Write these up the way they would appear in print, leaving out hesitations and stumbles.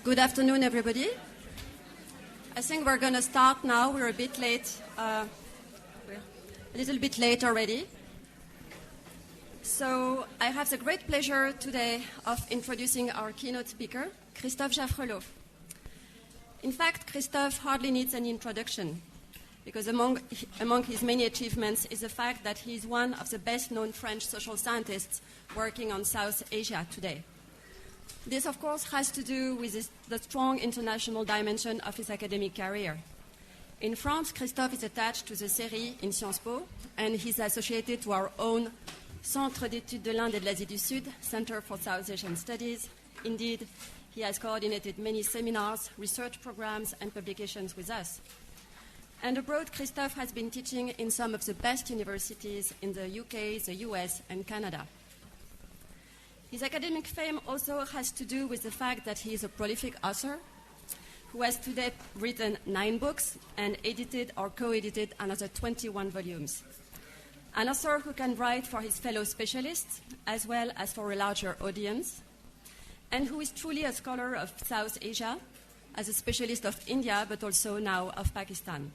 Good afternoon, everybody. I think we're going to start now. We're a bit late. We're a little bit late already. So I have the great pleasure today of introducing our keynote speaker, Christophe Jaffrelot. In fact, Christophe hardly needs any introduction, because among his many achievements is the fact that he is one of the best-known French social scientists working on South Asia today. This, of course, has to do with the strong international dimension of his academic career. In France, Christophe is attached to the série in Sciences Po, and he's associated to our own Centre d'études de l'Inde et de l'Asie du Sud, Center for South Asian Studies. Indeed, he has coordinated many seminars, research programs, and publications with us. And abroad, Christophe has been teaching in some of the best universities in the UK, the US, and Canada. His academic fame also has to do with the fact that he is a prolific author who has to date written 9 books and edited or co-edited another 21 volumes. An author who can write for his fellow specialists as well as for a larger audience, and who is truly a scholar of South Asia, as a specialist of India, but also now of Pakistan.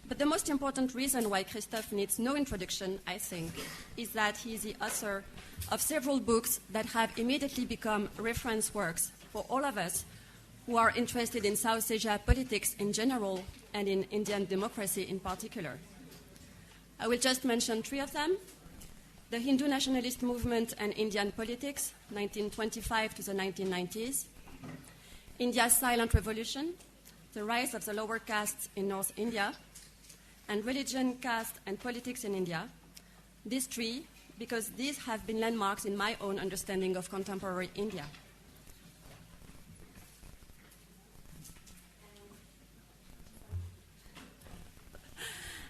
But the most important reason why Christophe needs no introduction, I think, is that he is the author of several books that have immediately become reference works for all of us who are interested in South Asia politics in general and in Indian democracy in particular. I will just mention 3 of them: The Hindu Nationalist Movement and Indian Politics, 1925 to the 1990s, India's Silent Revolution, The Rise of the Lower Castes in North India, and Religion, Caste, and Politics in India. These 3, because these have been landmarks in my own understanding of contemporary India.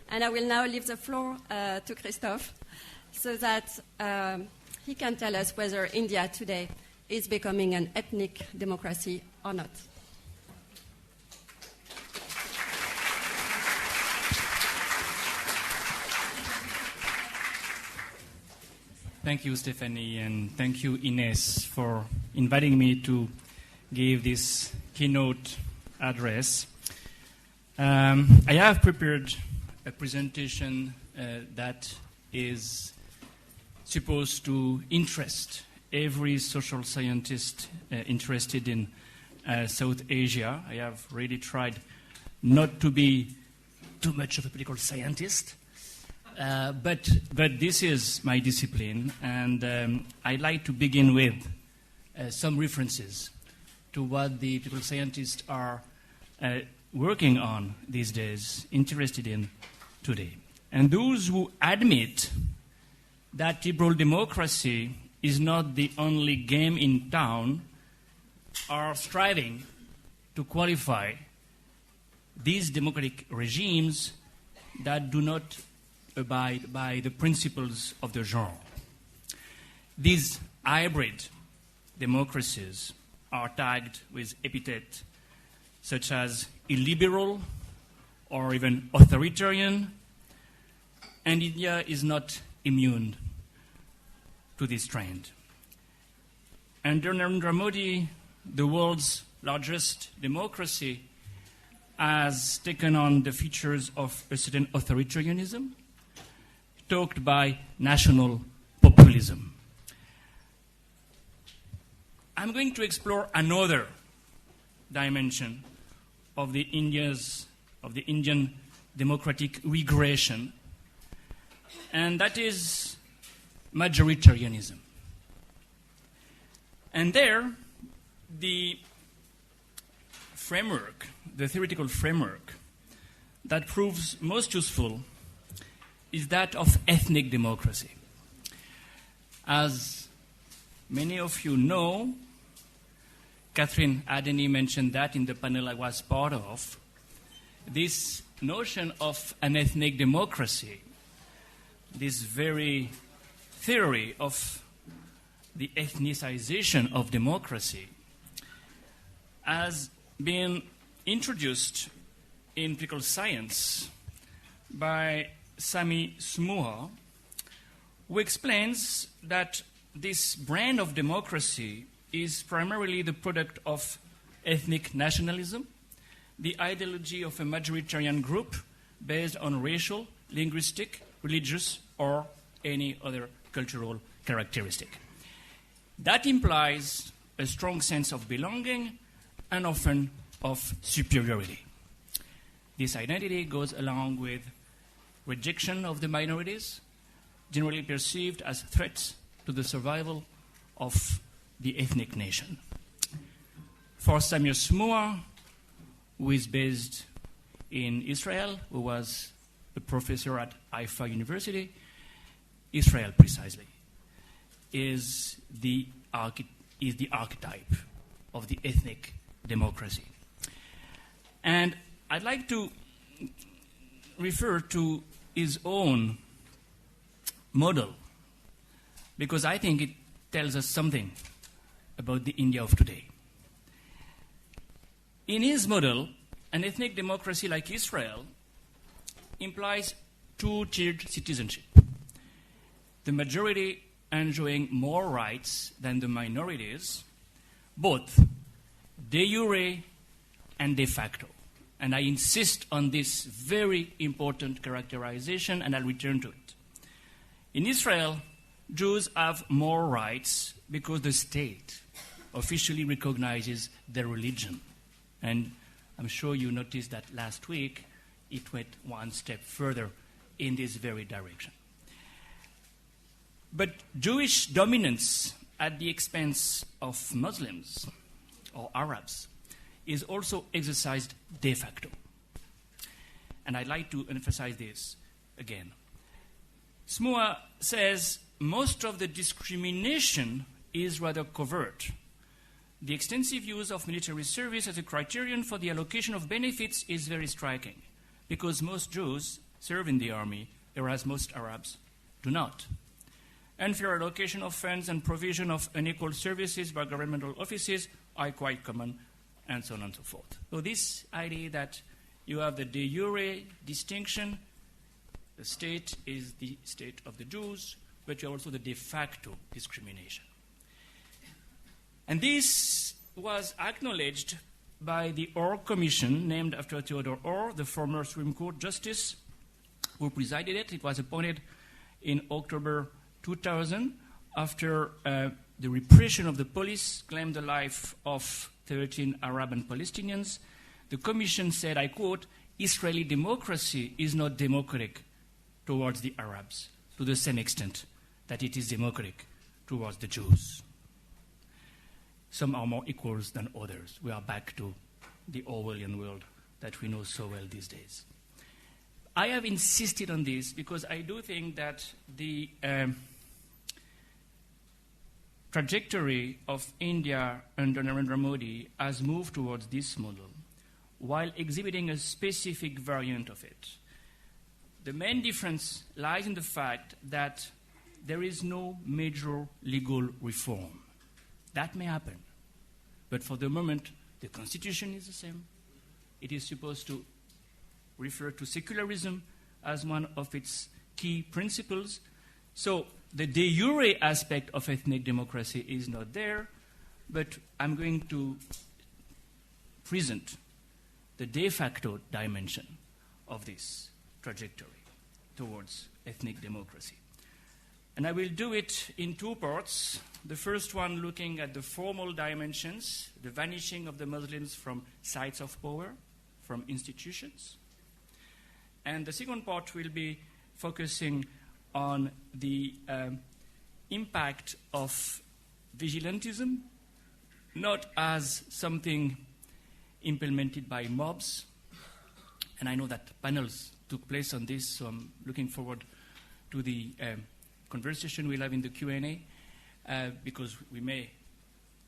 And I will now leave the floor to Christophe so that he can tell us whether India today is becoming an ethnic democracy or not. Thank you, Stephanie, and thank you, Ines, for inviting me to give this keynote address. I have prepared a presentation that is supposed to interest every social scientist interested in South Asia. I have really tried not to be too much of a political scientist. But this is my discipline, and I'd like to begin with some references to what the political scientists are working on these days, interested in today. And those who admit that liberal democracy is not the only game in town are striving to qualify these democratic regimes that do not abide by the principles of the genre. These hybrid democracies are tagged with epithets such as illiberal or even authoritarian, and India is not immune to this trend. Under Narendra Modi, the world's largest democracy has taken on the features of a certain authoritarianism, talked by national populism. I'm going to explore another dimension of the Indian democratic regression, and that is majoritarianism. And there, the framework, the theoretical framework that proves most useful is that of ethnic democracy. As many of you know, Catherine Adeny mentioned that in the panel I was part of, this notion of an ethnic democracy, this very theory of the ethnicization of democracy, has been introduced in political science by Sammy Smooha, who explains that this brand of democracy is primarily the product of ethnic nationalism, the ideology of a majoritarian group based on racial, linguistic, religious, or any other cultural characteristic. That implies a strong sense of belonging and often of superiority. This identity goes along with rejection of the minorities, generally perceived as threats to the survival of the ethnic nation. For Sammy Smooha, who is based in Israel, who was a professor at Haifa University, Israel precisely is the archetype of the ethnic democracy. And I'd like to refer to his own model because I think it tells us something about the India of today. In his model, an ethnic democracy like Israel implies two-tiered citizenship. The majority enjoying more rights than the minorities, both de jure and de facto. And I insist on this very important characterization, and I'll return to it. In Israel, Jews have more rights because the state officially recognizes their religion. And I'm sure you noticed that last week it went one step further in this very direction. But Jewish dominance at the expense of Muslims or Arabs is also exercised de facto. And I'd like to emphasize this again. Smooha says most of the discrimination is rather covert. The extensive use of military service as a criterion for the allocation of benefits is very striking, because most Jews serve in the army, whereas most Arabs do not. Unfair allocation of funds and provision of unequal services by governmental offices are quite common, and so on and so forth. So this idea that you have the de jure distinction, the state is the state of the Jews, but you have also the de facto discrimination. And this was acknowledged by the Orr Commission, named after Theodore Orr, the former Supreme Court Justice, who presided it. It was appointed in October 2000 after the repression of the police claimed the life of 13 Arab and Palestinians. The Commission said, I quote, Israeli democracy is not democratic towards the Arabs to the same extent that it is democratic towards the Jews. Some are more equals than others. We are back to the Orwellian world that we know so well these days. I have insisted on this because I do think that the trajectory of India under Narendra Modi has moved towards this model while exhibiting a specific variant of it. The main difference lies in the fact that there is no major legal reform. That may happen. But for the moment, the constitution is the same. It is supposed to refer to secularism as one of its key principles. So the de jure aspect of ethnic democracy is not there, but I'm going to present the de facto dimension of this trajectory towards ethnic democracy. And I will do it in two parts. The first one looking at the formal dimensions, the vanishing of the Muslims from sites of power, from institutions. And the second part will be focusing on the impact of vigilantism, not as something implemented by mobs. And I know that panels took place on this, so I'm looking forward to the conversation we'll have in the Q&A, because we may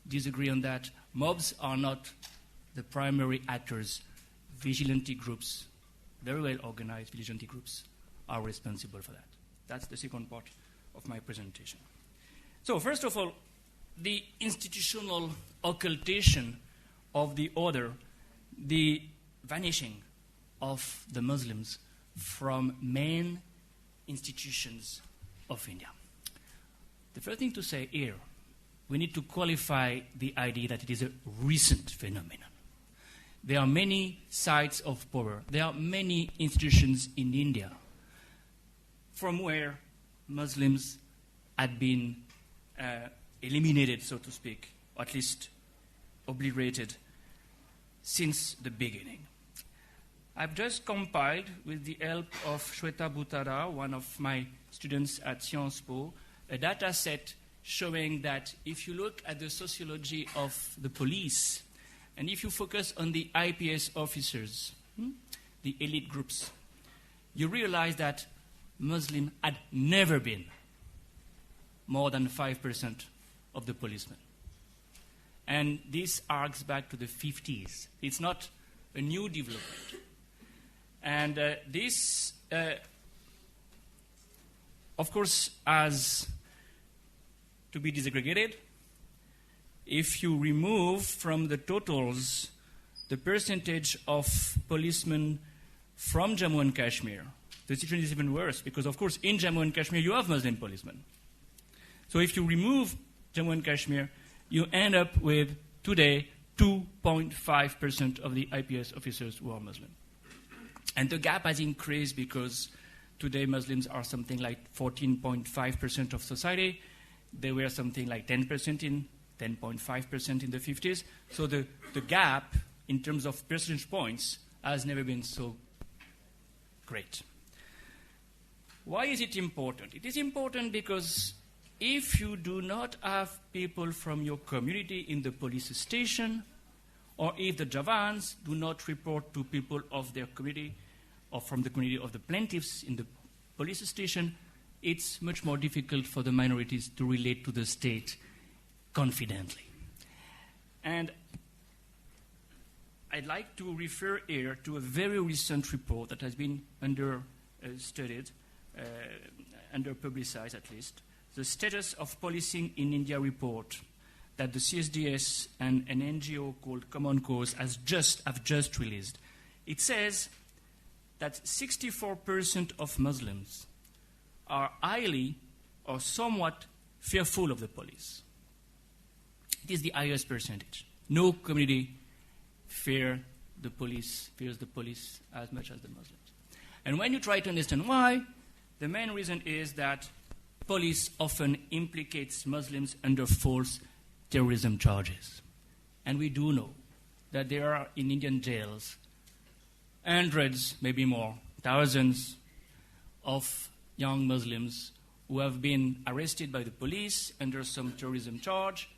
disagree on that. Mobs are not the primary actors. Vigilante groups, very well organized vigilante groups, are responsible for that. That's the second part of my presentation. So first of all, the institutional occultation of the order, the vanishing of the Muslims from main institutions of India. The first thing to say here we need to qualify the idea that it is a recent phenomenon. There are many sites of power. There are many institutions in India from where Muslims had been eliminated, so to speak, or at least obliterated since the beginning. I've just compiled, with the help of Shweta Buttada, one of my students at Sciences Po, a data set showing that if you look at the sociology of the police, and if you focus on the IPS officers, the elite groups, you realize that Muslim had never been more than 5% of the policemen. And this arcs back to the 50s. It's not a new development. And this, of course, has to be disaggregated. If you remove from the totals the percentage of policemen from Jammu and Kashmir, the situation is even worse because, of course, in Jammu and Kashmir you have Muslim policemen. So if you remove Jammu and Kashmir, you end up with, today, 2.5% of the IPS officers who are Muslim. And the gap has increased because today Muslims are something like 14.5% of society. They were something like 10% in 10.5% in the 50s. So the gap in terms of percentage points has never been so great. Why is it important? It is important because if you do not have people from your community in the police station, or if the Javans do not report to people of their community or from the community of the plaintiffs in the police station, it's much more difficult for the minorities to relate to the state confidently. And I'd like to refer here to a very recent report that has been studied, under-publicized at least, the Status of Policing in India report that the CSDS and an NGO called Common Cause have just released. It says that 64% of Muslims are highly or somewhat fearful of the police. It is the highest percentage. No community fears the police as much as the Muslims. And when you try to understand why, the main reason is that police often implicates Muslims under false terrorism charges. And we do know that there are in Indian jails hundreds, maybe more, thousands of young Muslims who have been arrested by the police under some terrorism charge,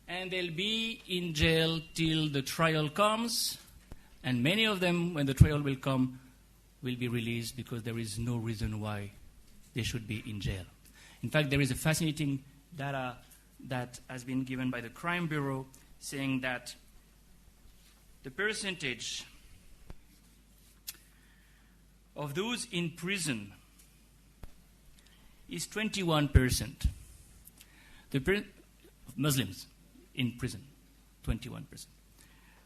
and they'll be in jail till the trial comes, and many of them, when the trial will come, will be released because there is no reason why they should be in jail. In fact, there is a fascinating data that has been given by the Crime Bureau saying that the percentage of those in prison is 21%. Muslims in prison, 21%.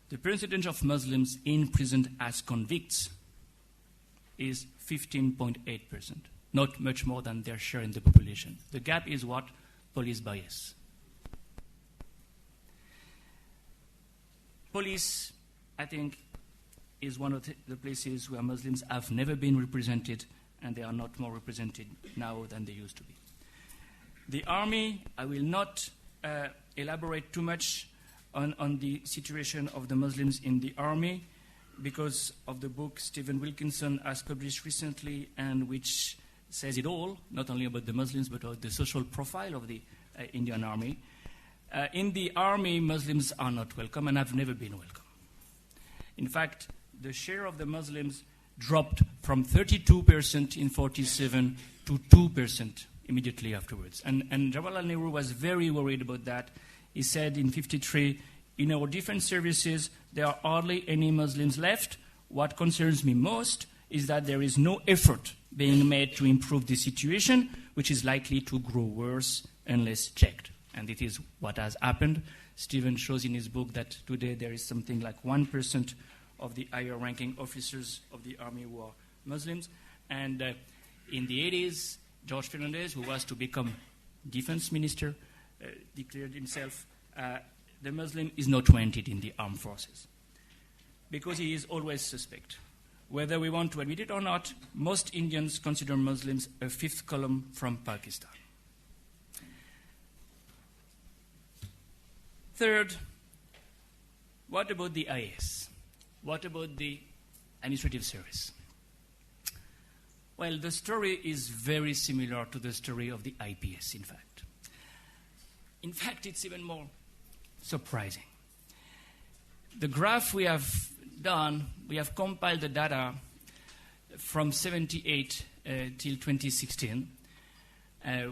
The percentage of Muslims in prison as convicts is 15.8%, not much more than their share in the population. The gap is what? Police bias. Police, I think, is one of the places where Muslims have never been represented, and they are not more represented now than they used to be. The army, I will not elaborate too much on the situation of the Muslims in the army because of the book Stephen Wilkinson has published recently, and which says it all, not only about the Muslims but about the social profile of the Indian army. In the army, Muslims are not welcome and have never been welcome. In fact, the share of the Muslims dropped from 32% in 47 to 2% immediately afterwards. And Jawaharlal Nehru was very worried about that. He said in 53, in our defense services, there are hardly any Muslims left. What concerns me most is that there is no effort being made to improve the situation, which is likely to grow worse unless checked. And it is what has happened. Stephen shows in his book that today there is something like 1% of the higher-ranking officers of the army who are Muslims. And in the 80s, George Fernandez, who was to become defense minister, declared himself the Muslim is not wanted in the armed forces because he is always suspect. Whether we want to admit it or not, most Indians consider Muslims a fifth column from Pakistan. Third, what about the IAS? What about the administrative service? Well, the story is very similar to the story of the IPS, in fact. In fact, it's even more surprising. The graph we have done, we have compiled the data from 78 till 2016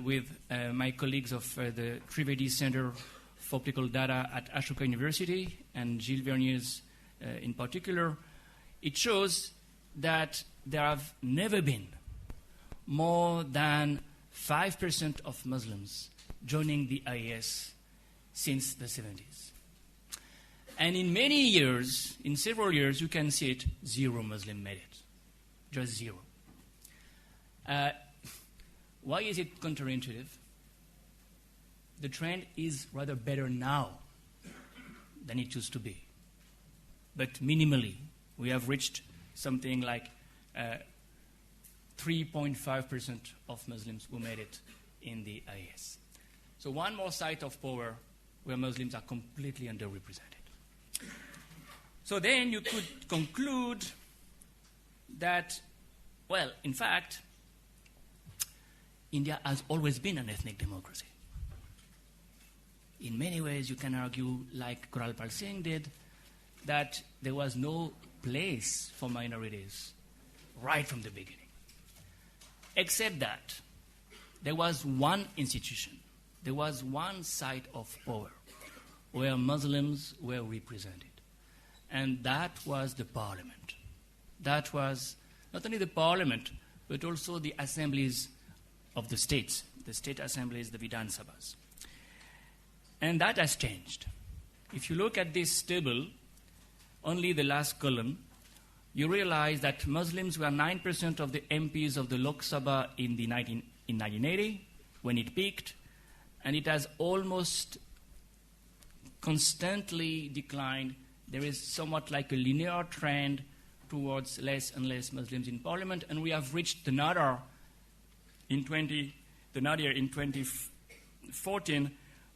with my colleagues of the Trivedi Center for Political Data at Ashoka University and Gilles Vernier's in particular. It shows that there have never been more than 5% of Muslims joining the IAS since the 70s. And in many years, in several years, you can see it, zero Muslim made it. Just zero. Why is it counterintuitive? The trend is rather better now than it used to be. But minimally, we have reached something like 3.5% of Muslims who made it in the IAS. So one more site of power where Muslims are completely underrepresented. So then you could conclude that, well, in fact, India has always been an ethnic democracy. In many ways, you can argue, like Kuralpal Singh did, that there was no place for minorities right from the beginning. Except that there was one institution, there was one site of power where Muslims were represented. And that was the parliament. That was not only the parliament, but also the assemblies of the states, the state assemblies, the Vidhan Sabhas. And that has changed. If you look at this table, only the last column, you realize that Muslims were 9% of the MPs of the Lok Sabha in 1980, when it peaked, and it has almost constantly declined. There is somewhat like a linear trend towards less and less Muslims in parliament, and we have reached the nadir in 2014,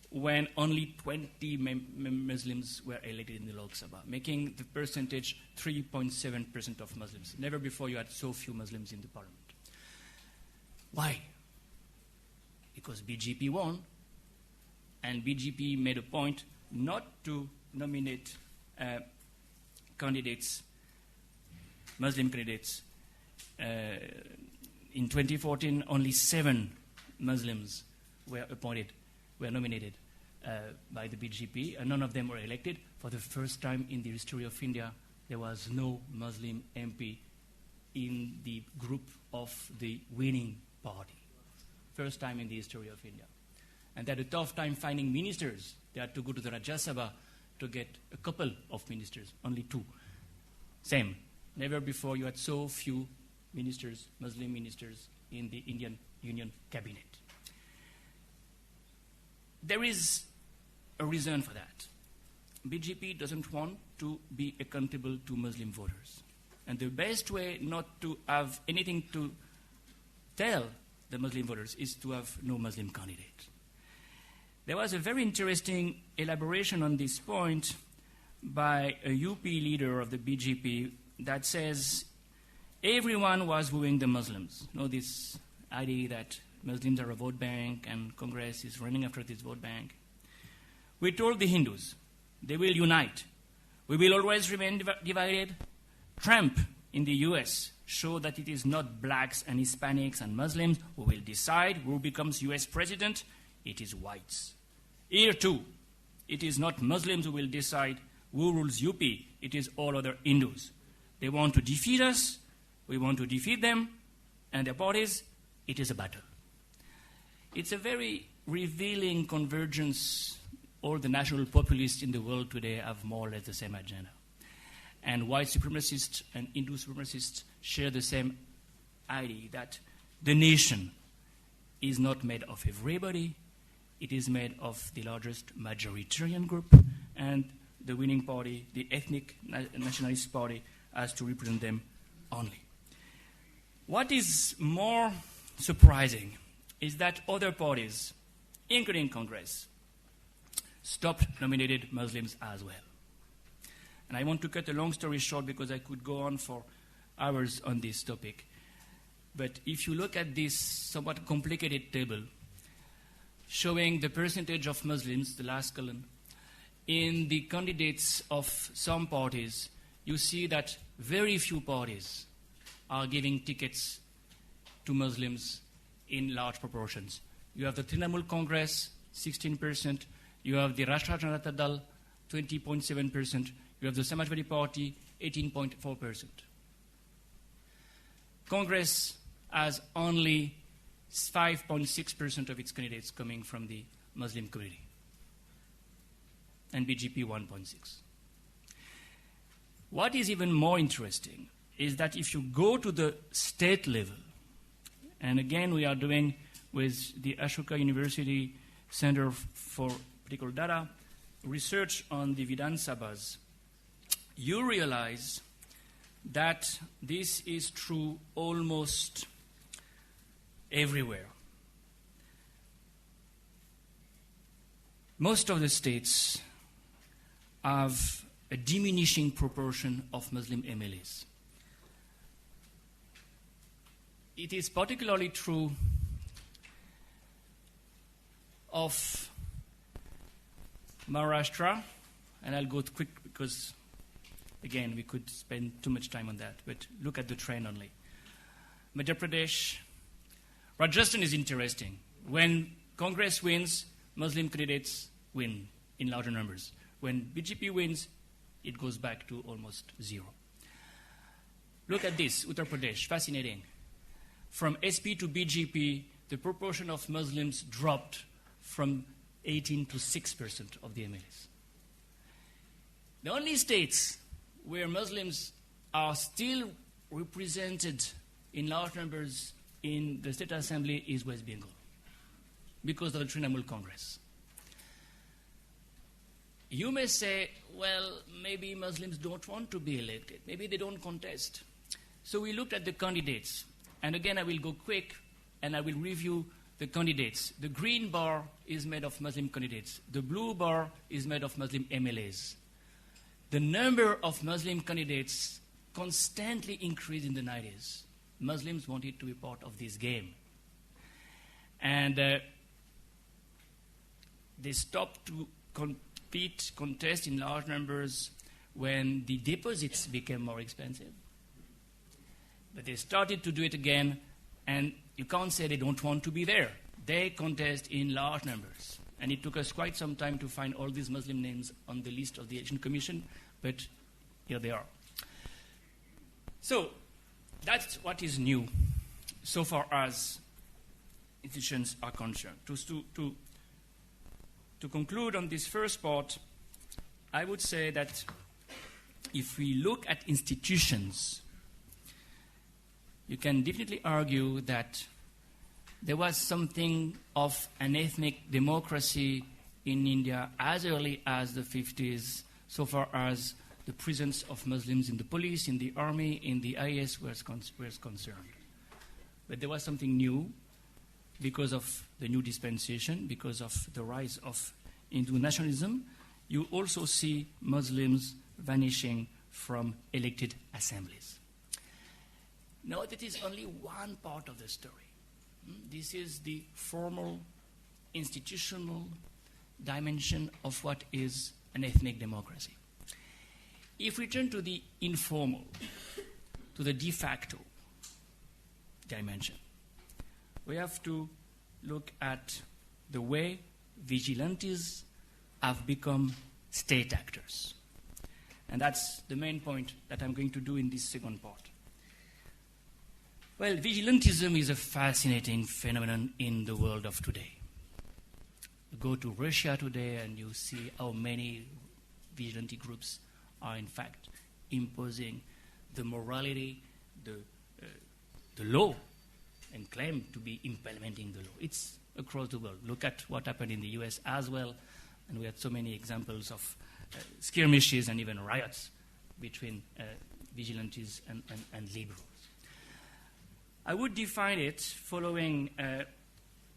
when only 20 Muslims were elected in the Lok Sabha, making the percentage 3.7% of Muslims. Never before you had so few Muslims in the parliament. Why? Because BJP won, and BJP made a point not to nominate candidates, Muslim candidates. In 2014, only 7 Muslims were nominated by the BJP, and none of them were elected. For the first time in the history of India, there was no Muslim MP in the group of the winning party. First time in the history of India. And they had a tough time finding ministers. They had to go to the Rajya Sabha to get a couple of ministers, only 2. Same. Never before you had so few ministers, Muslim ministers, in the Indian Union cabinet. There is a reason for that. BJP doesn't want to be accountable to Muslim voters. And the best way not to have anything to tell the Muslim voters is to have no Muslim candidate. There was a very interesting elaboration on this point by a UP leader of the BJP that says everyone was wooing the Muslims. You know, this idea that Muslims are a vote bank and Congress is running after this vote bank. We told the Hindus, they will unite. We will always remain divided. Trump in the US showed that it is not blacks and Hispanics and Muslims who will decide who becomes US president. It is whites. Here too, it is not Muslims who will decide who rules UP. It is all other Hindus. They want to defeat us. We want to defeat them. And their parties, it is a battle. It's a very revealing convergence. All the national populists in the world today have more or less the same agenda. And white supremacists and Hindu supremacists share the same idea that the nation is not made of everybody. it is made of the largest majoritarian group, and the winning party, the ethnic nationalist party, has to represent them only. What is more surprising is that other parties, including Congress, stopped nominated Muslims as well. And I want to cut a long story short because I could go on for hours on this topic. But if you look at this somewhat complicated table showing the percentage of Muslims, the last column, in the candidates of some parties, you see that very few parties are giving tickets to Muslims in large proportions. You have the Trinamool Congress, 16%. You have the Rashtra Janata Dal, 20.7%. You have the Samajwadi Party, 18.4%. Congress has only 5.6% of its candidates coming from the Muslim community, and BJP 1.6%. What is even more interesting is that if you go to the state level, and again we are doing with the Ashoka University Center for Political Data research on the Vidhan Sabhas, you realize that this is true almost everywhere. Most of the states have a diminishing proportion of Muslim MLAs. It is particularly true of Maharashtra, and I'll go quick because, again, we could spend too much time on that, but look at the trend only. Madhya Pradesh, Rajasthan is interesting. When Congress wins, Muslim candidates win in larger numbers. When BJP wins, it goes back to almost zero. Look at this, Uttar Pradesh, fascinating. From SP to BJP, the proportion of Muslims dropped from 18 to 6% of the MLAs. The only states where Muslims are still represented in large numbers in the State Assembly is West Bengal because of the Trinamool Congress. You may say, well, maybe Muslims don't want to be elected. Maybe they don't contest. So we looked at the candidates. And again, I will go quick and I will review the candidates. The green bar is made of Muslim candidates. The blue bar is made of Muslim MLAs. The number of Muslim candidates constantly increased in the 90s. Muslims wanted to be part of this game. And they stopped to contest in large numbers when the deposits became more expensive. But they started to do it again, and you can't say they don't want to be there. They contest in large numbers. And it took us quite some time to find all these Muslim names on the list of the Election Commission, but here they are. So that's what is new so far as institutions are concerned. To conclude on this first part, I would say that if we look at institutions, you can definitely argue that there was something of an ethnic democracy in India as early as the 50s, so far as the presence of Muslims in the police, in the army, in the EHESS was concerned. But there was something new because of the new dispensation, because of the rise of Hindu nationalism. You also see Muslims vanishing from elected assemblies. Now, that is only one part of the story. This is the formal, institutional dimension of what is an ethnic democracy. If we turn to the informal, to the de facto dimension, we have to look at the way vigilantes have become state actors. And that's the main point that I'm going to do in this second part. Well, vigilantism is a fascinating phenomenon in the world of today. You go to Russia today and you see how many vigilante groups are in fact imposing the morality, the law and claim to be implementing the law. It's across the world. Look at what happened in the US as well, and we had so many examples of skirmishes and even riots between vigilantes and liberals. I would define it following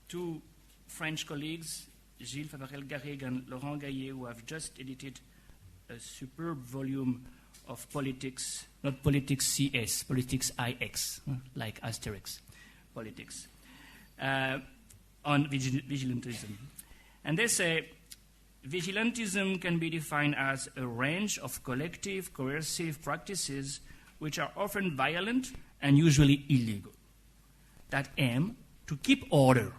two French colleagues, Gilles Favarel-Garrigue and Laurent Gaillet, who have just edited a superb volume of politics, not politics CS, politics IX, like Asterix, politics, on vigilantism. And they say, vigilantism can be defined as a range of collective, coercive practices which are often violent and usually illegal, that aim to keep order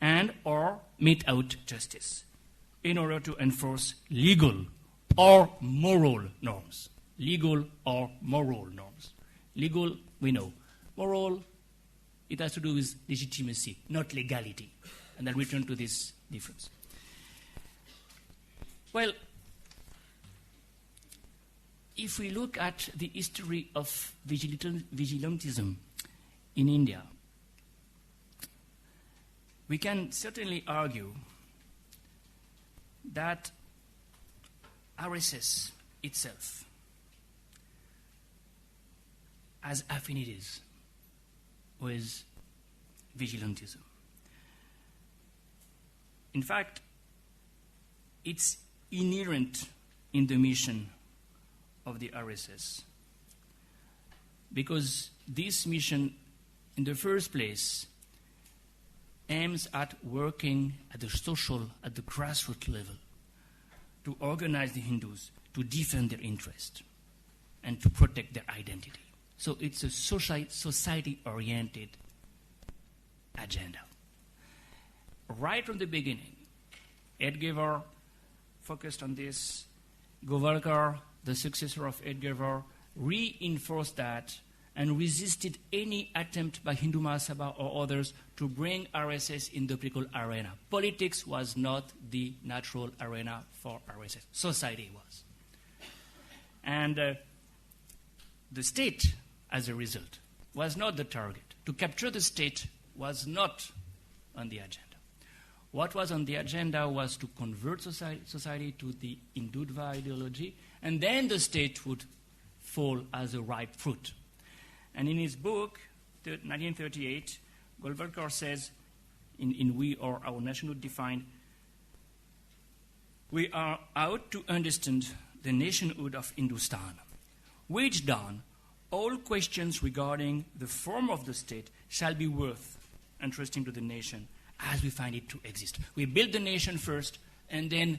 and or mete out justice in order to enforce legal or moral norms. Legal or moral norms. Legal, we know. Moral, it has to do with legitimacy, not legality. And I'll return to this difference. Well, if we look at the history of vigilantism in India, we can certainly argue that RSS itself has affinities with vigilantism. In fact, it's inherent in the mission of the RSS, because this mission, in the first place, aims at working at the social, at the grassroots level, to organize the Hindus, to defend their interest, and to protect their identity. So it's a society-oriented agenda. Right from the beginning, Edgar focused on this. Govalkar, the successor of Edgar, reinforced that and resisted any attempt by Hindu Mahasabha or others to bring RSS in the political arena. Politics was not the natural arena for RSS. Society was. And the state, as a result, was not the target. To capture the state was not on the agenda. What was on the agenda was to convert society to the Hindutva ideology, and then the state would fall as a ripe fruit. And in his book, 1938, Golwalkar says, in We or Our Nationhood Defined, we are out to understand the nationhood of Hindustan, which done, all questions regarding the form of the state shall be worth entrusting to the nation as we find it to exist. We build the nation first, and then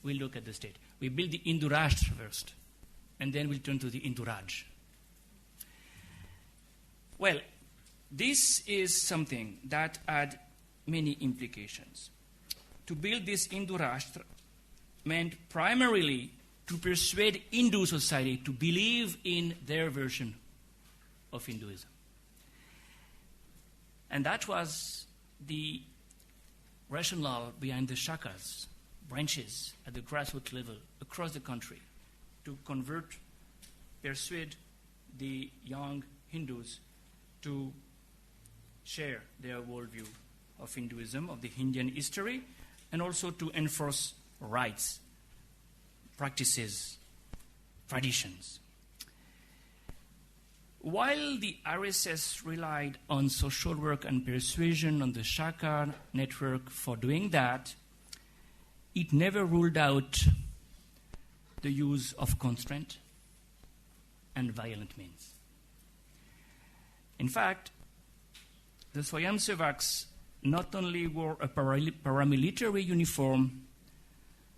we look at the state. We build the Hindu Rashtra first, and then we'll turn to the Hindu Raj. Well, this is something that had many implications. To build this Hindu Rashtra meant primarily to persuade Hindu society to believe in their version of Hinduism. And that was the rationale behind the shakas, branches at the grassroots level across the country, to persuade the young Hindus to share their worldview of Hinduism, of the Indian history, and also to enforce rights, practices, traditions. While the RSS relied on social work and persuasion on the Shaka network for doing that, it never ruled out the use of constraint and violent means. In fact, the Swayamsevaks not only wore a paramilitary uniform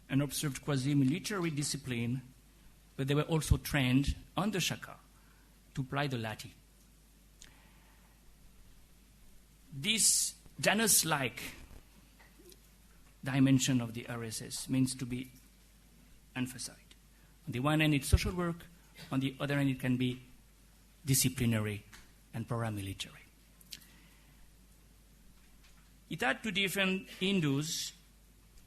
and observed quasi-military discipline, but they were also trained on the Shaka to ply the lathi. This Janus-like dimension of the RSS means to be emphasized. On the one hand, it's social work. On the other hand, it can be disciplinary and paramilitary. It had to defend Hindus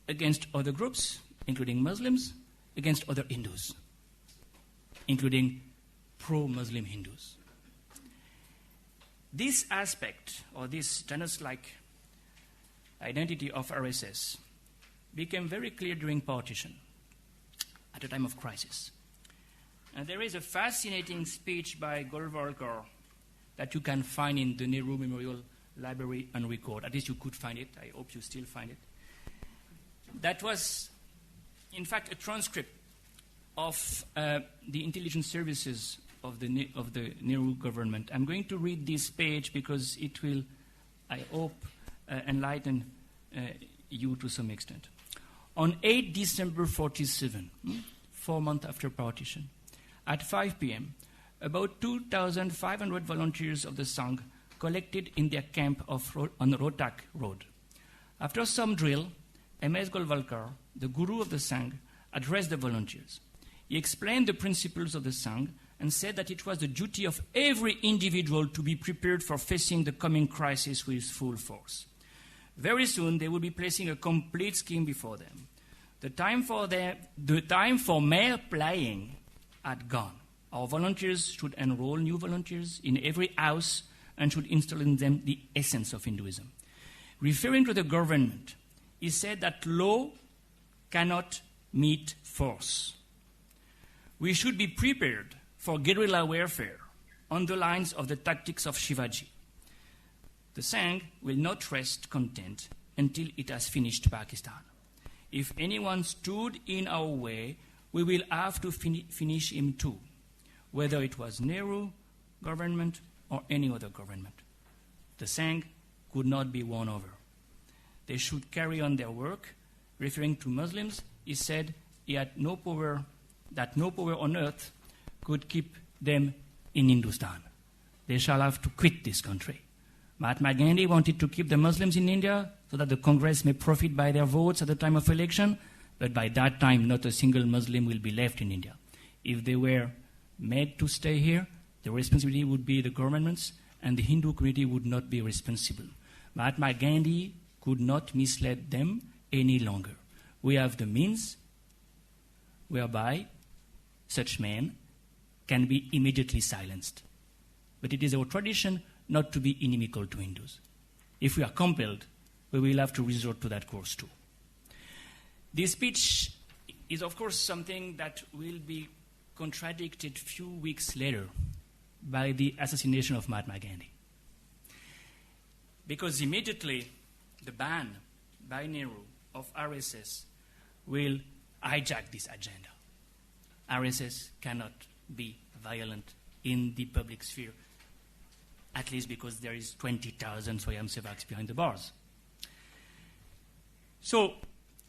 against other groups, including Muslims, against other Hindus, including pro-Muslim Hindus. This aspect, or this Janus-like identity of RSS, became very clear during partition, at a time of crisis. And there is a fascinating speech by Golwalkar that you can find in the Nehru Memorial Library and record. At least you could find it. I hope you still find it. That was, in fact, a transcript of the intelligence services of the Nehru government. I'm going to read this page because it will, I hope, enlighten you to some extent. On 8 December 47, 4 months after partition, at 5 p.m., about 2,500 volunteers of the Sangh collected in their camp on Rohtak Road. After some drill, M.S. Golwalkar, the guru of the Sangh, addressed the volunteers. He explained the principles of the Sangh and said that it was the duty of every individual to be prepared for facing the coming crisis with full force. Very soon, they will be placing a complete scheme before them. The time for mere playing had gone. Our volunteers should enroll new volunteers in every house and should instill in them the essence of Hinduism. Referring to the government, he said that law cannot meet force. We should be prepared for guerrilla warfare on the lines of the tactics of Shivaji. The Sangh will not rest content until it has finished Pakistan. If anyone stood in our way, we will have to finish him too, whether it was Nehru government or any other government. The Sangh could not be won over. They should carry on their work. Referring to Muslims, he said he had no power on earth could keep them in Hindustan. They shall have to quit this country. Mahatma Gandhi wanted to keep the Muslims in India so that the Congress may profit by their votes at the time of election, but by that time not a single Muslim will be left in India. If they were made to stay here, the responsibility would be the governments and the Hindu community would not be responsible. Mahatma Gandhi could not mislead them any longer. We have the means whereby such men can be immediately silenced. But it is our tradition not to be inimical to Hindus. If we are compelled, we will have to resort to that course too. This speech is, of course, something that will be contradicted few weeks later by the assassination of Mahatma Gandhi. Because immediately the ban by Nehru of RSS will hijack this agenda. RSS cannot be violent in the public sphere, at least because there is 20,000 Swayamsevaks behind the bars. So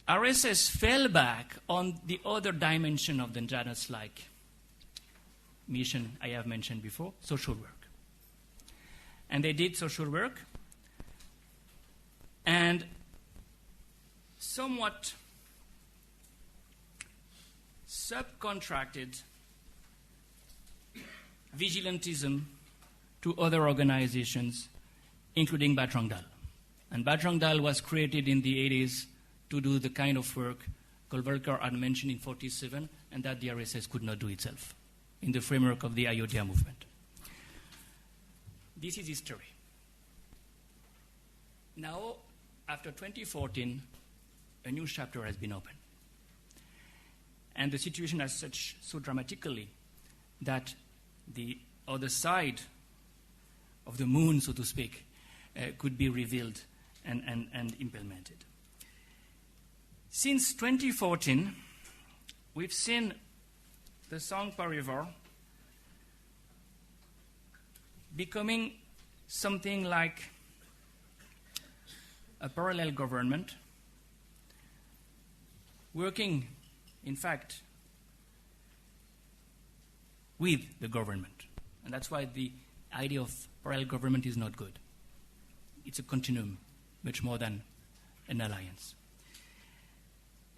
RSS fell back on the other dimension of the Janus-like mission I have mentioned before, social work. And they did social work, and somewhat subcontracted vigilantism to other organizations, including Bajrang Dal. And Bajrang Dal was created in the 80s to do the kind of work Golwalkar had mentioned in 47, and that the RSS could not do itself in the framework of the Ayodhya movement. This is history. Now, after 2014, a new chapter has been opened. And the situation has changed so dramatically that the other side of the moon, so to speak, could be revealed and implemented. Since 2014, we've seen the Sangh Parivar becoming something like a parallel government, working, in fact, with the government. And that's why the idea of parallel government is not good. It's a continuum, much more than an alliance.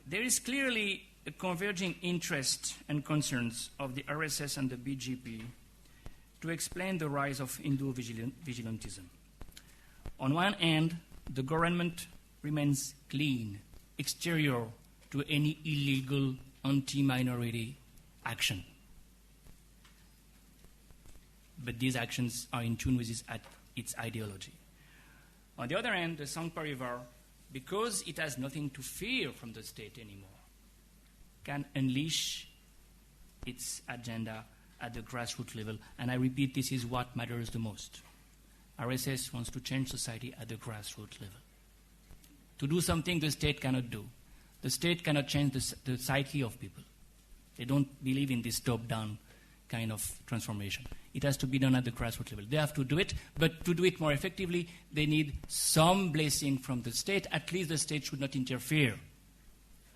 There is clearly a converging interest and concerns of the RSS and the BJP to explain the rise of Hindu vigilantism. On one hand, the government remains clean, exterior to any illegal anti-minority action. But these actions are in tune with its its ideology. On the other hand, the Sangh Parivar, because it has nothing to fear from the state anymore, can unleash its agenda at the grassroots level. And I repeat, this is what matters the most. RSS wants to change society at the grassroots level. To do something the state cannot do. The state cannot change the psyche of people. They don't believe in this top-down kind of transformation. It has to be done at the grassroots level. They have to do it, but to do it more effectively, they need some blessing from the state. At least the state should not interfere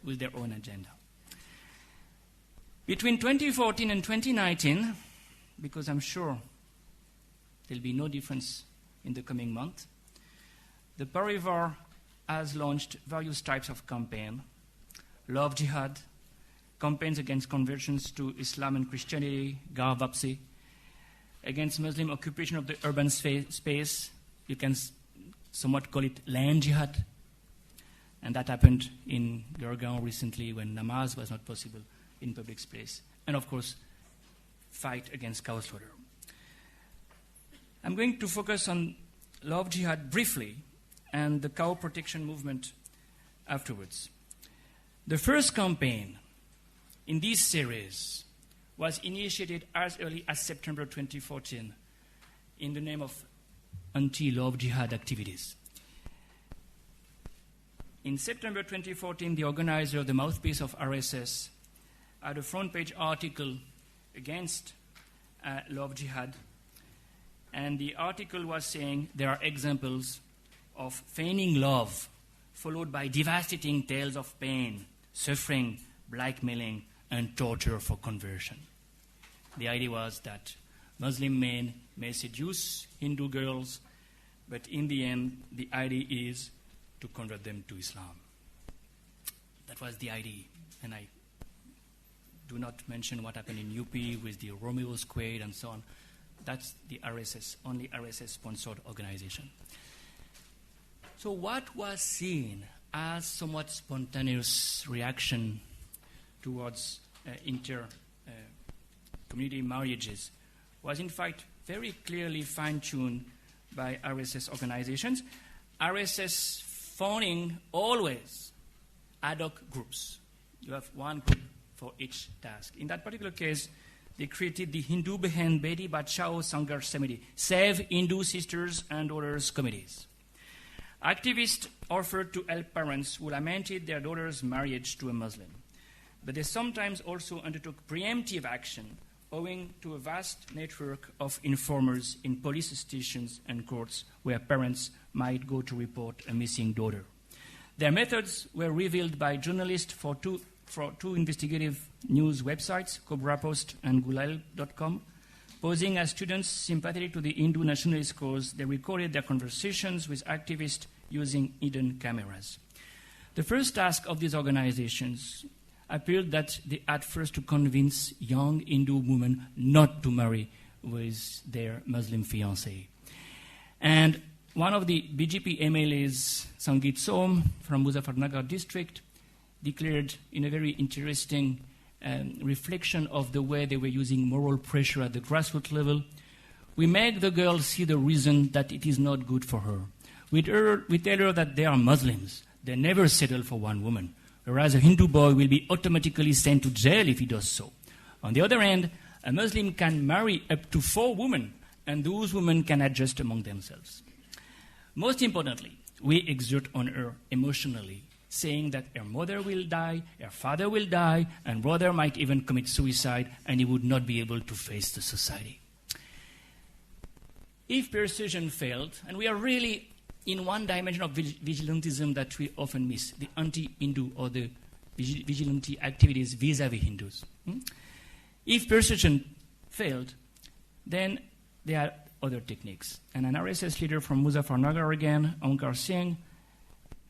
with their own agenda. Between 2014 and 2019, because I'm sure there'll be no difference in the coming month, the Parivar has launched various types of campaign: love jihad, campaigns against conversions to Islam and Christianity, gar wapsi, against Muslim occupation of the urban space. You can somewhat call it land jihad. And that happened in Gurgaon recently when namaz was not possible in public space. And of course, fight against cow slaughter. I'm going to focus on love jihad briefly and the cow protection movement afterwards. The first campaign in this series was initiated as early as September 2014 in the name of anti-love jihad activities. In September 2014, the organizer, the mouthpiece of RSS, had a front-page article against love jihad. And the article was saying there are examples of feigning love, followed by devastating tales of pain, suffering, blackmailing, and torture for conversion. The idea was that Muslim men may seduce Hindu girls, but in the end, the idea is to convert them to Islam. That was the idea, and I do not mention what happened in UP with the Romeo Squad and so on. That's the RSS, only RSS-sponsored organization. So what was seen as somewhat spontaneous reaction towards inter-community marriages was in fact very clearly fine-tuned by RSS organizations. RSS founding always ad hoc groups. You have one group for each task. In that particular case, they created the Hindu Behan Beti Bachao Sanghar Samiti, Save Hindu Sisters and Daughters Committees. Activists offered to help parents who lamented their daughter's marriage to a Muslim, but they sometimes also undertook preemptive action owing to a vast network of informers in police stations and courts where parents might go to report a missing daughter. Their methods were revealed by journalists for two investigative news websites, Cobra Post and Gulal.com. Posing as students sympathetic to the Hindu nationalist cause, they recorded their conversations with activists using hidden cameras. The first task of these organizations appeared that they had first to convince young Hindu women not to marry with their Muslim fiancé. And one of the BJP MLAs, Sangeet Som, from Muzaffarnagar district, declared in a very interesting reflection of the way they were using moral pressure at the grassroots level, we make the girl see the reason that it is not good for her. We tell her that they are Muslims. They never settle for one woman, whereas a Hindu boy will be automatically sent to jail if he does so. On the other hand, a Muslim can marry up to 4 women, and those women can adjust among themselves. Most importantly, we exert on her emotionally, saying that her mother will die, her father will die, and brother might even commit suicide, and he would not be able to face the society. If persuasion failed, and we are really in one dimension of vigilantism that we often miss, the anti-Hindu or the vigilante activities vis-à-vis Hindus. If persuasion failed, then there are other techniques. And an RSS leader from Muzaffarnagar again, Ankar Singh,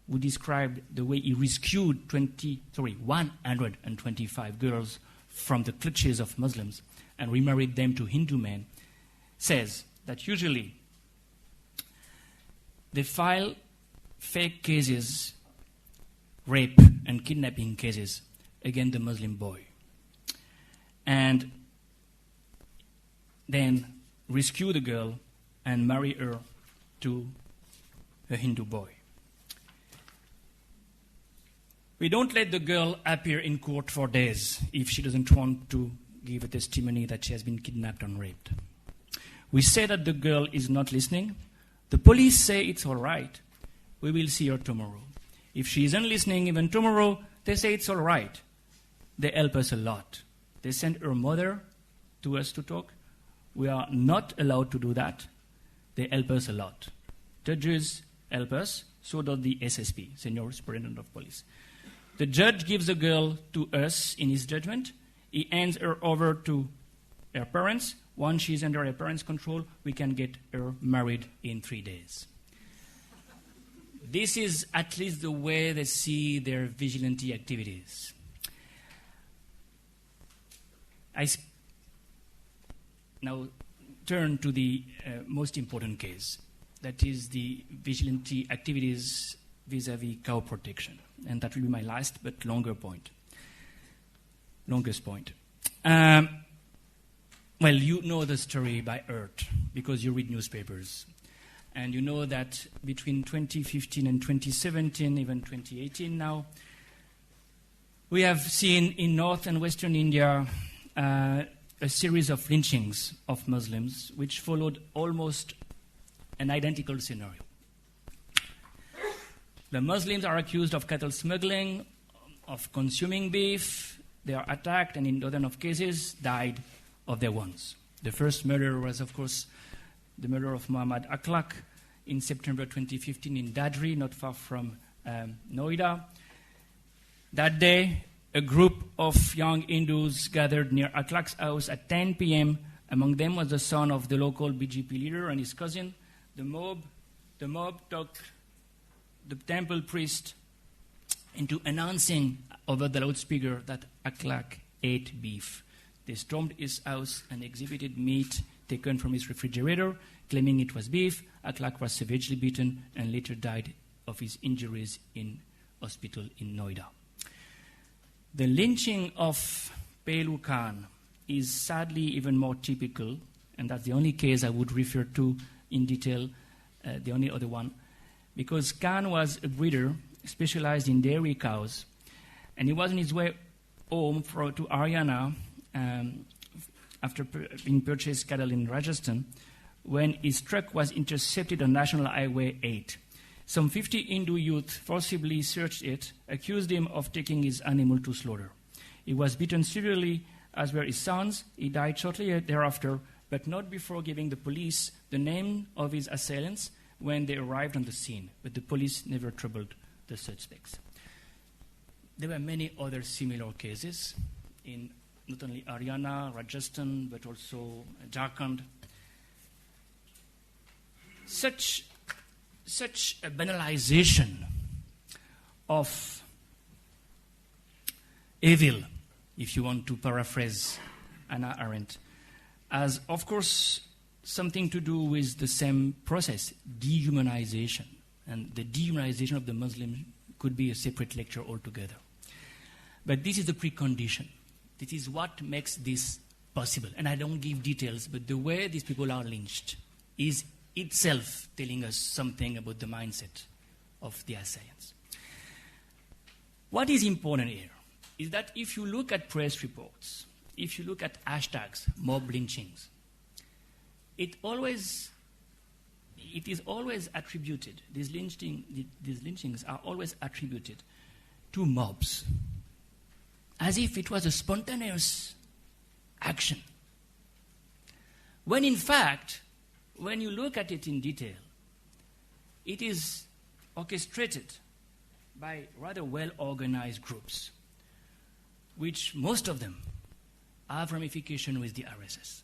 who described the way he rescued 125 girls from the clutches of Muslims and remarried them to Hindu men, says that usually they file fake cases, rape and kidnapping cases against the Muslim boy, and then rescue the girl and marry her to a Hindu boy. We don't let the girl appear in court for days if she doesn't want to give a testimony that she has been kidnapped and raped. We say that the girl is not listening. The police say it's all right. We will see her tomorrow. If she isn't listening even tomorrow, they say it's all right. They help us a lot. They send her mother to us to talk. We are not allowed to do that. They help us a lot. Judges help us, so does the SSP, Senior Superintendent of Police. The judge gives the girl to us in his judgment. He hands her over to her parents. Once she's under her parents' control, we can get her married in 3 days. This is at least the way they see their vigilante activities. I now turn to the most important case. That is the vigilante activities vis-à-vis cow protection. And that will be my last but longest point. Well, you know the story by heart because you read newspapers. And you know that between 2015 and 2017, even 2018 now, we have seen in North and Western India a series of lynchings of Muslims, which followed almost an identical scenario. The Muslims are accused of cattle smuggling, of consuming beef. They are attacked, and in dozens of cases, died of their wounds. The first murder was, of course, the murder of Muhammad Akhlaq in September 2015 in Dadri, not far from Noida. That day, a group of young Hindus gathered near Akhlaq's house at 10 p.m. Among them was the son of the local BJP leader and his cousin. The mob talked the temple priest into announcing over the loudspeaker that Akhlaq ate beef. They stormed his house and exhibited meat taken from his refrigerator, claiming it was beef. Akhlaq was savagely beaten and later died of his injuries in hospital in Noida. The lynching of Pelu Khan is sadly even more typical, and that's the only case I would refer to in detail, the only other one, because Khan was a breeder specialized in dairy cows, and he was on his way home to Haryana after being purchased cattle in Rajasthan when his truck was intercepted on National Highway 8. Some 50 Hindu youth forcibly searched it, accused him of taking his animal to slaughter. He was beaten severely, as were his sons. He died shortly thereafter, but not before giving the police the name of his assailants when they arrived on the scene. But the police never troubled the suspects. There were many other similar cases in not only Haryana, Rajasthan, but also Jharkhand. Such a banalization of evil, if you want to paraphrase Hannah Arendt, has, of course, something to do with the same process, dehumanization. And the dehumanization of the Muslim could be a separate lecture altogether. But this is the precondition. This is what makes this possible. And I don't give details, but the way these people are lynched is itself telling us something about the mindset of the assailants. What is important here is that if you look at press reports, if you look at hashtags, mob lynchings, it is always attributed, these lynchings are always attributed to mobs, as if it was a spontaneous action. When in fact, when you look at it in detail, it is orchestrated by rather well-organized groups, which most of them have ramification with the RSS.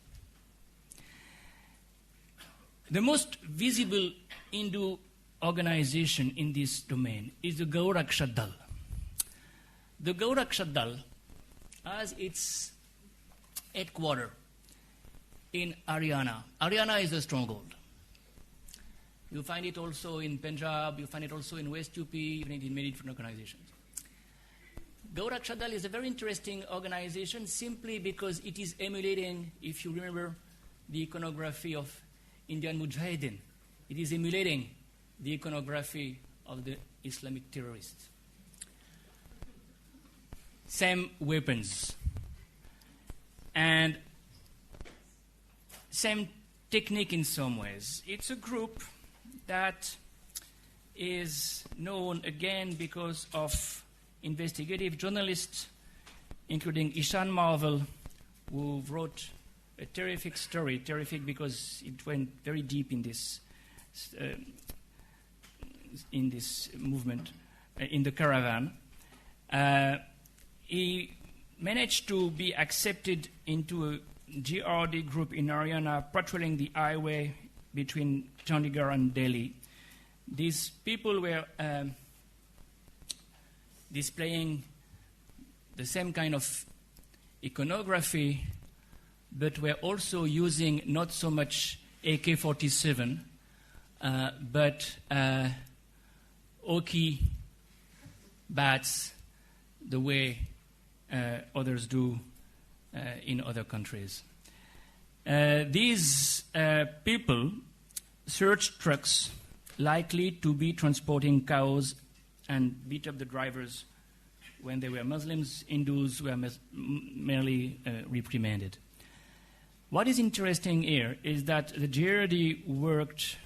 The most visible Hindu organization in this domain is the Gauraksha Dal. The Gauraksha Dal has its headquarters in Haryana. Haryana is a stronghold. You find it also in Punjab, you find it also in West UP, you find it in many different organizations. Gauraksha Dal is a very interesting organization simply because it is emulating, if you remember, the iconography of Indian Mujahideen It is emulating the iconography of the Islamic terrorists. Same weapons and same technique in some ways. It's a group that is known again because of investigative journalists, including Ishan Marvel, who wrote a terrific story, terrific because it went very deep in this movement, in the caravan. He managed to be accepted into a GRD group in Haryana patrolling the highway between Chandigarh and Delhi. These people were displaying the same kind of iconography, but were also using not so much AK-47, but hockey bats, the way others do in other countries. These people searched trucks likely to be transporting cows and beat up the drivers when they were Muslims. Hindus were merely reprimanded. What is interesting here is that the GRD worked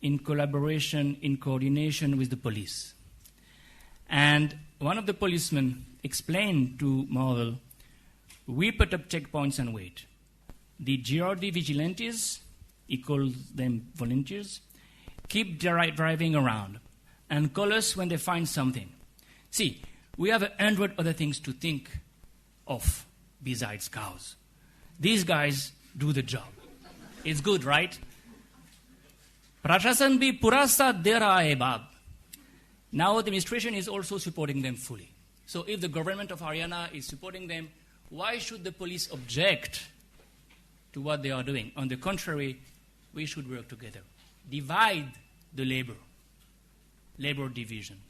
in collaboration, in coordination with the police. And one of the policemen explained to Marvel, we put up checkpoints and wait. The GRD vigilantes, he calls them volunteers, keep driving around and call us when they find something. See, we have 100 other things to think of besides cows. These guys do the job. It's good, right? Prashasan bhi purasa de raha hai baab. Now the administration is also supporting them fully. So if the government of Haryana is supporting them, why should the police object to what they are doing? On the contrary, we should work together. Divide the labor division.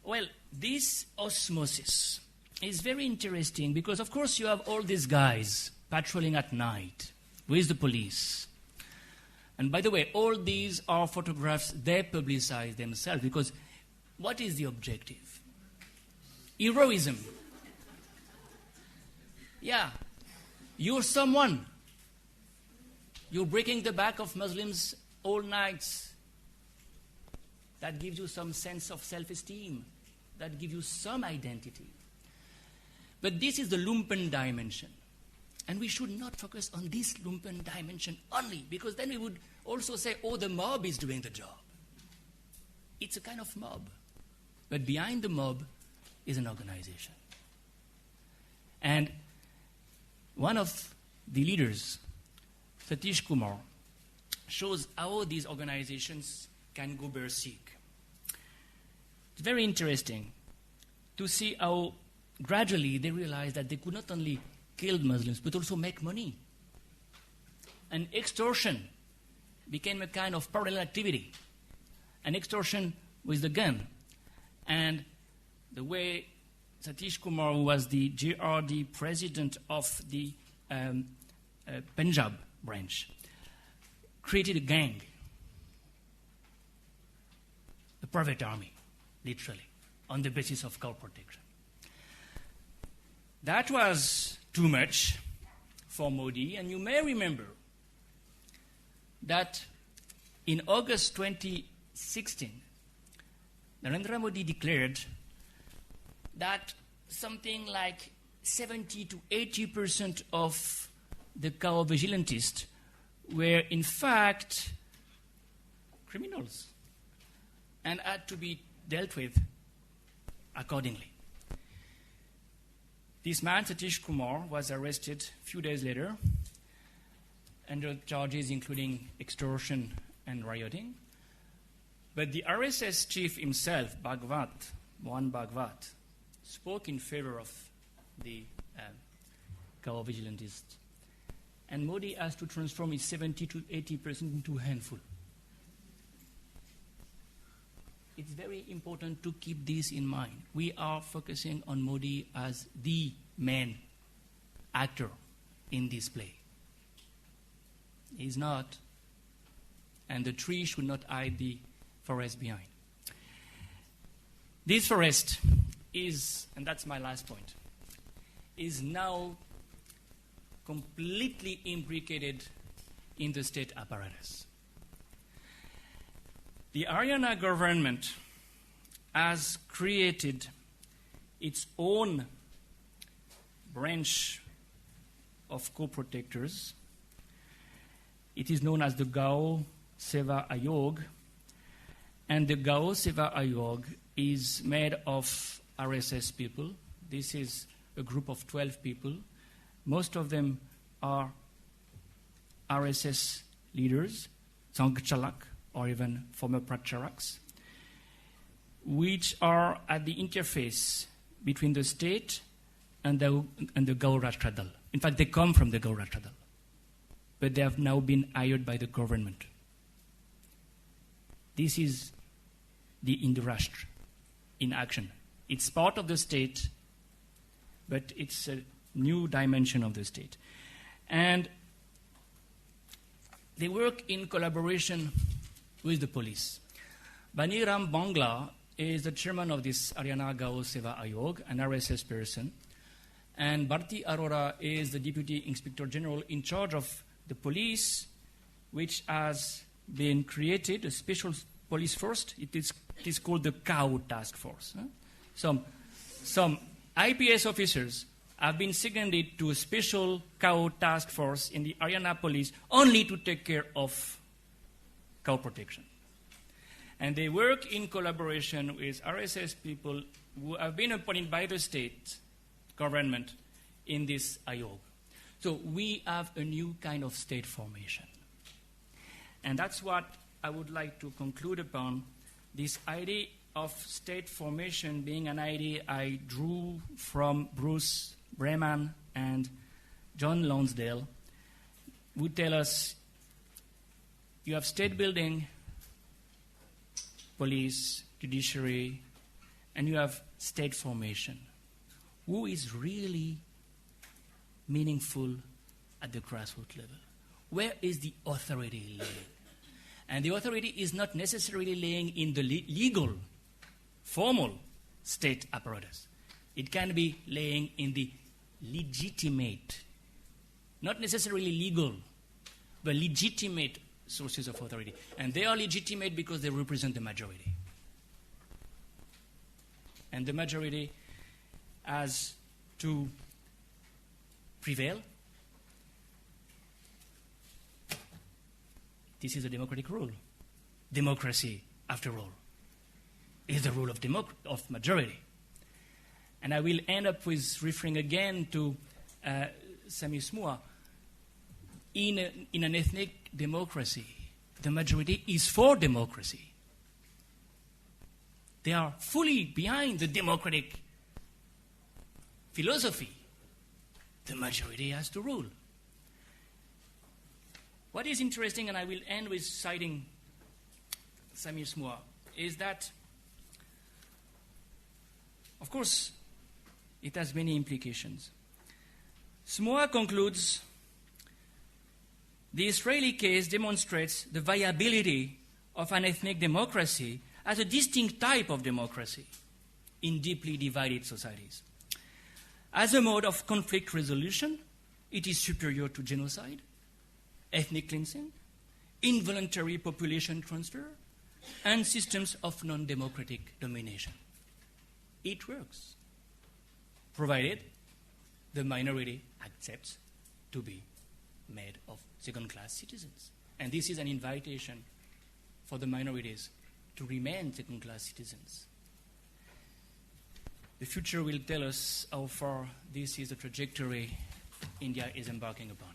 Well, this osmosis is very interesting because, of course, you have all these guys patrolling at night with the police. And by the way, all these are photographs they publicize themselves because what is the objective? Heroism. Yeah, you're someone. You're breaking the back of Muslims all nights. That gives you some sense of self-esteem. That gives you some identity. But this is the lumpen dimension. And we should not focus on this lumpen dimension only, because then we would also say, oh, the mob is doing the job. It's a kind of mob. But behind the mob is an organization. And one of the leaders, Satish Kumar, shows how these organizations can go berserk. It's very interesting to see how gradually they realized that they could not only kill Muslims, but also make money. And extortion became a kind of parallel activity. An extortion with the gun. And the way Satish Kumar, who was the GRD president of the Punjab branch, created a gang, a private army, literally, on the basis of cow protection. That was too much for Modi, and you may remember that in August 2016, Narendra Modi declared that something like 70 to 80% of the cow vigilantists were in fact criminals and had to be dealt with accordingly. This man, Satish Kumar, was arrested a few days later under charges including extortion and rioting. But the RSS chief himself, Mohan Bhagwat, spoke in favor of the cow vigilantists. And Modi has to transform his 70 to 80% into a handful. It's very important to keep this in mind. We are focusing on Modi as the main actor in this play. He's not and the tree should not hide the forest behind. This forest is, and that's my last point, is now completely imbricated in the state apparatus. The Haryana government has created its own branch of co-protectors. It is known as the Gao Seva Ayog, and the Gao Seva Ayog is made of RSS people. This is a group of 12 people. Most of them are RSS leaders, Zangchalak, or even former Pracharaks, which are at the interface between the state and the Gao Ratradal. In fact, they come from the Gao Ratradal, but they have now been hired by the government. This is the Indrashtra in action. It's part of the state, but it's a new dimension of the state. And they work in collaboration with the police. Baniram Bangla is the chairman of this Haryana Gao Seva Ayog, an RSS person, and Bharti Arora is the deputy inspector general in charge of the police, which has been created, a special police force. It is called the Cow Task Force. Some IPS officers have been seconded to a special cow task force in the Haryana police only to take care of cow protection. And they work in collaboration with RSS people who have been appointed by the state government in this Ayog. So we have a new kind of state formation. And that's what I would like to conclude upon, this idea of state formation being an idea I drew from Bruce Breman and John Lonsdale, who tell us you have state building, police, judiciary, and you have state formation. Who is really meaningful at the grassroots level? Where is the authority laying? And the authority is not necessarily laying in the legal, formal state apparatus. It can be laying in the legitimate, not necessarily legal, but legitimate sources of authority. And they are legitimate because they represent the majority. And the majority has to prevail. This is a democratic rule. Democracy, after all, is the rule of majority. And I will end up with referring again to Sammy Smooha. In an ethnic democracy, the majority is for democracy. They are fully behind the democratic philosophy. The majority has to rule. What is interesting, and I will end with citing Sammy Smooha, is that, of course, it has many implications. Smooha concludes, the Israeli case demonstrates the viability of an ethnic democracy as a distinct type of democracy in deeply divided societies. As a mode of conflict resolution, it is superior to genocide, ethnic cleansing, involuntary population transfer, and systems of non-democratic domination. It works, provided the minority accepts to be made of second-class citizens. And this is an invitation for the minorities to remain second-class citizens. The future will tell us how far this is the trajectory India is embarking upon.